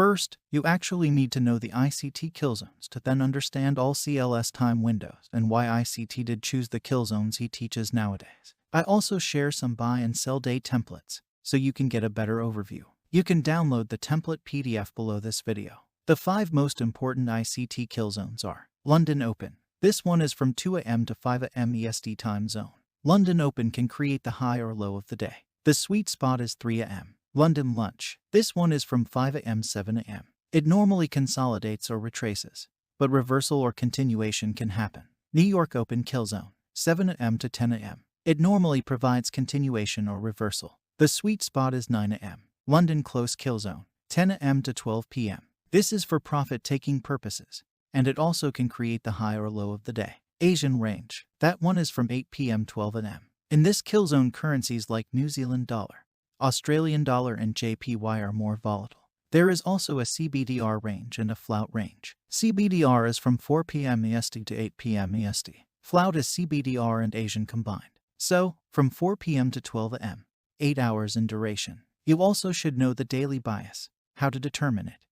First, you actually need to know the ICT kill zones to then understand all CLS time windows and why ICT did choose the kill zones he teaches nowadays. I also share some buy and sell day templates so you can get a better overview. You can download the template PDF below this video. The 5 most important ICT kill zones are London Open. This one is from 2 a.m. to 5 a.m. EST time zone. London Open can create the high or low of the day. The sweet spot is 3 a.m. London Lunch. This one is from 5 a.m. 7 a.m. It normally consolidates or retraces, but reversal or continuation can happen. New York Open Kill Zone. 7 a.m. to 10 a.m. It normally provides continuation or reversal. The sweet spot is 9 a.m. London Close Kill Zone. 10 a.m. to 12 p.m. This is for profit-taking purposes, and it also can create the high or low of the day. Asian Range. That one is from 8 p.m. 12 a.m. In this kill zone, currencies like New Zealand dollar, Australian dollar, and JPY are more volatile. There is also a CBDR range and a flout range. CBDR is from 4 p.m. EST to 8 p.m. EST. Flout is CBDR and Asian combined. So, from 4 p.m. to 12 a.m., 8 hours in duration. You also should know the daily bias, how to determine it,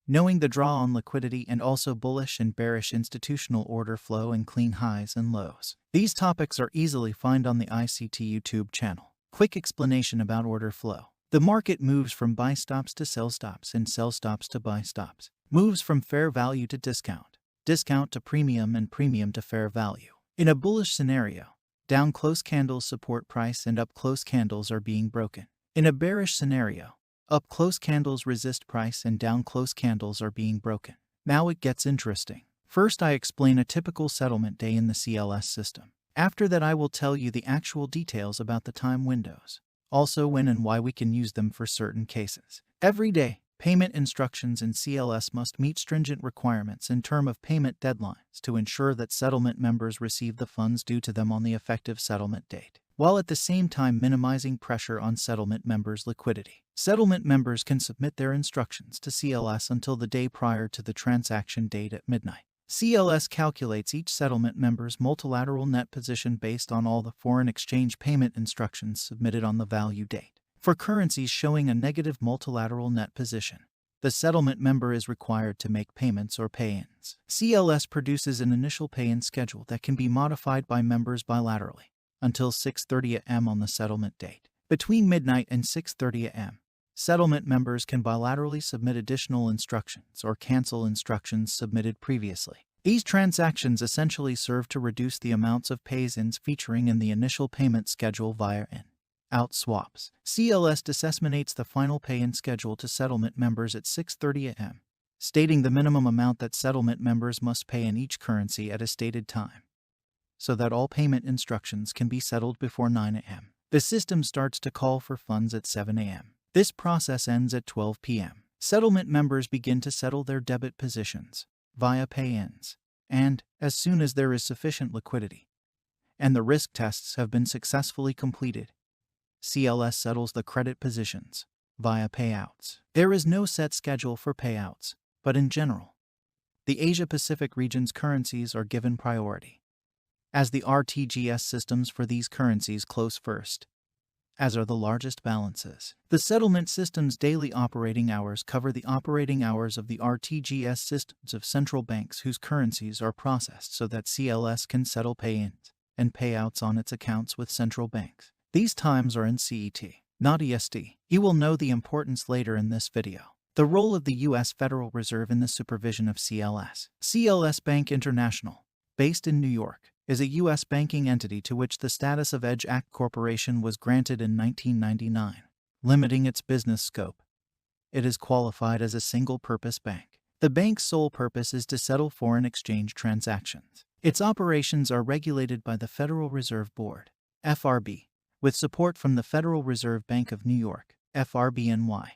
knowing the draw on liquidity, and also bullish and bearish institutional order flow and clean highs and lows. These topics are easily found on the ICT YouTube channel. Quick explanation about order flow. The market moves from buy stops to sell stops and sell stops to buy stops. Moves from fair value to discount, discount to premium, and premium to fair value. In a bullish scenario, down close candles support price and up close candles are being broken. In a bearish scenario, up close candles resist price and down close candles are being broken. Now it gets interesting. First, I explain a typical settlement day in the CLS system. After that, I will tell you the actual details about the time windows, also when and why we can use them for certain cases. Every day, payment instructions in CLS must meet stringent requirements in terms of payment deadlines to ensure that settlement members receive the funds due to them on the effective settlement date, while at the same time minimizing pressure on settlement members' liquidity. Settlement members can submit their instructions to CLS until the day prior to the transaction date at midnight. CLS calculates each settlement member's multilateral net position based on all the foreign exchange payment instructions submitted on the value date. For currencies showing a negative multilateral net position, the settlement member is required to make payments or pay-ins. CLS produces an initial pay-in schedule that can be modified by members bilaterally until 6:30 a.m. on the settlement date. Between midnight and 6:30 a.m., settlement members can bilaterally submit additional instructions or cancel instructions submitted previously. These transactions essentially serve to reduce the amounts of pays-ins featuring in the initial payment schedule via in-out swaps. CLS disseminates the final pay-in schedule to settlement members at 6:30 a.m., stating the minimum amount that settlement members must pay in each currency at a stated time, so that all payment instructions can be settled before 9 a.m. The system starts to call for funds at 7 a.m. This process ends at 12 p.m. Settlement members begin to settle their debit positions via pay-ins, and, as soon as there is sufficient liquidity and the risk tests have been successfully completed, CLS settles the credit positions via payouts. There is no set schedule for payouts, but in general, the Asia-Pacific region's currencies are given priority, as the RTGS systems for these currencies close first, as are the largest balances. The settlement system's daily operating hours cover the operating hours of the RTGS systems of central banks whose currencies are processed so that CLS can settle pay-ins and payouts on its accounts with central banks. These times are in CET, not EST. You will know the importance later in this video. The role of the U.S. Federal Reserve in the supervision of CLS. CLS Bank International, based in New York, is a U.S. banking entity to which the status of EDGE Act Corporation was granted in 1999, limiting its business scope. It is qualified as a single-purpose bank. The bank's sole purpose is to settle foreign exchange transactions. Its operations are regulated by the Federal Reserve Board, FRB, with support from the Federal Reserve Bank of New York, FRBNY,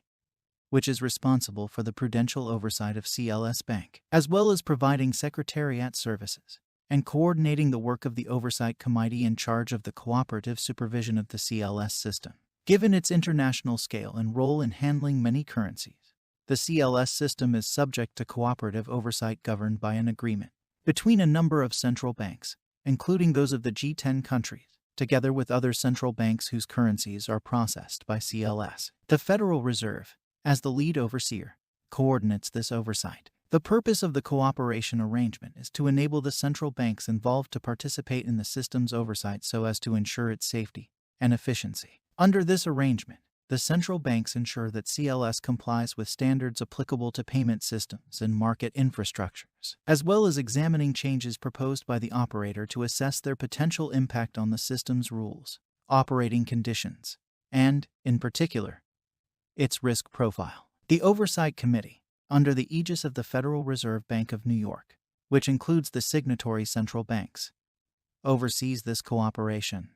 which is responsible for the prudential oversight of CLS Bank, as well as providing secretariat services and coordinating the work of the Oversight Committee in charge of the cooperative supervision of the CLS system. Given its international scale and role in handling many currencies, the CLS system is subject to cooperative oversight governed by an agreement between a number of central banks, including those of the G10 countries, together with other central banks whose currencies are processed by CLS. The Federal Reserve, as the lead overseer, coordinates this oversight. The purpose of the cooperation arrangement is to enable the central banks involved to participate in the system's oversight so as to ensure its safety and efficiency. Under this arrangement, the central banks ensure that CLS complies with standards applicable to payment systems and market infrastructures, as well as examining changes proposed by the operator to assess their potential impact on the system's rules, operating conditions, and, in particular, its risk profile. The Oversight Committee, under the aegis of the Federal Reserve Bank of New York, which includes the signatory central banks, oversees this cooperation.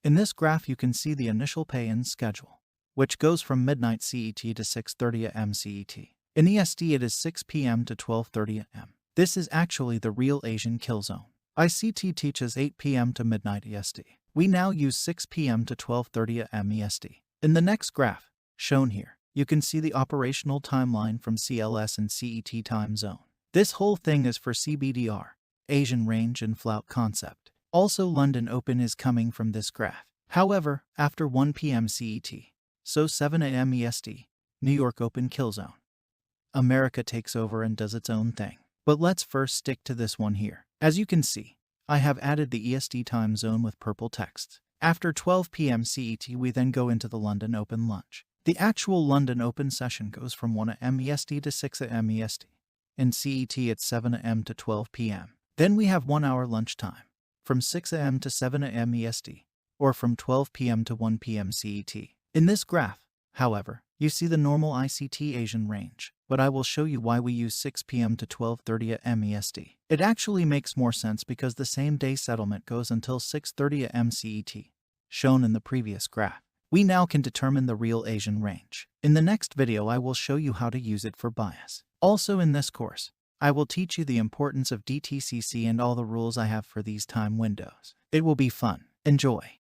In this graph you can see the initial pay-in schedule, which goes from midnight CET to 6:30 am CET. In EST it is 6 p.m. to 12:30 am. This is actually the real Asian kill zone. ICT teaches 8 p.m. to midnight EST. We now use 6 p.m. to 12:30 am EST. In the next graph, shown here, you can see the operational timeline from CLS and CET time zone. This whole thing is for CBDR, Asian range and flout concept. Also London Open is coming from this graph. However, after 1 p.m. CET, so 7 am EST, New York Open kill zone. America takes over and does its own thing. But let's first stick to this one here. As you can see, I have added the EST time zone with purple text. After 12 p.m. CET we then go into the London Open lunch. The actual London Open session goes from 1 am EST to 6 am EST. In CET it's 7 am to 12 p.m. Then we have 1 hour lunch time, from 6 am to 7 am EST, or from 12 p.m. to 1 p.m. CET. In this graph, however, you see the normal ICT Asian range, but I will show you why we use 6 p.m. to 12:30 am EST. It actually makes more sense because the same day settlement goes until 6:30 am CET, shown in the previous graph. We now can determine the real Asian range. In the next video I will show you how to use it for bias. Also in this course, I will teach you the importance of DTCC and all the rules I have for these time windows. It will be fun. Enjoy!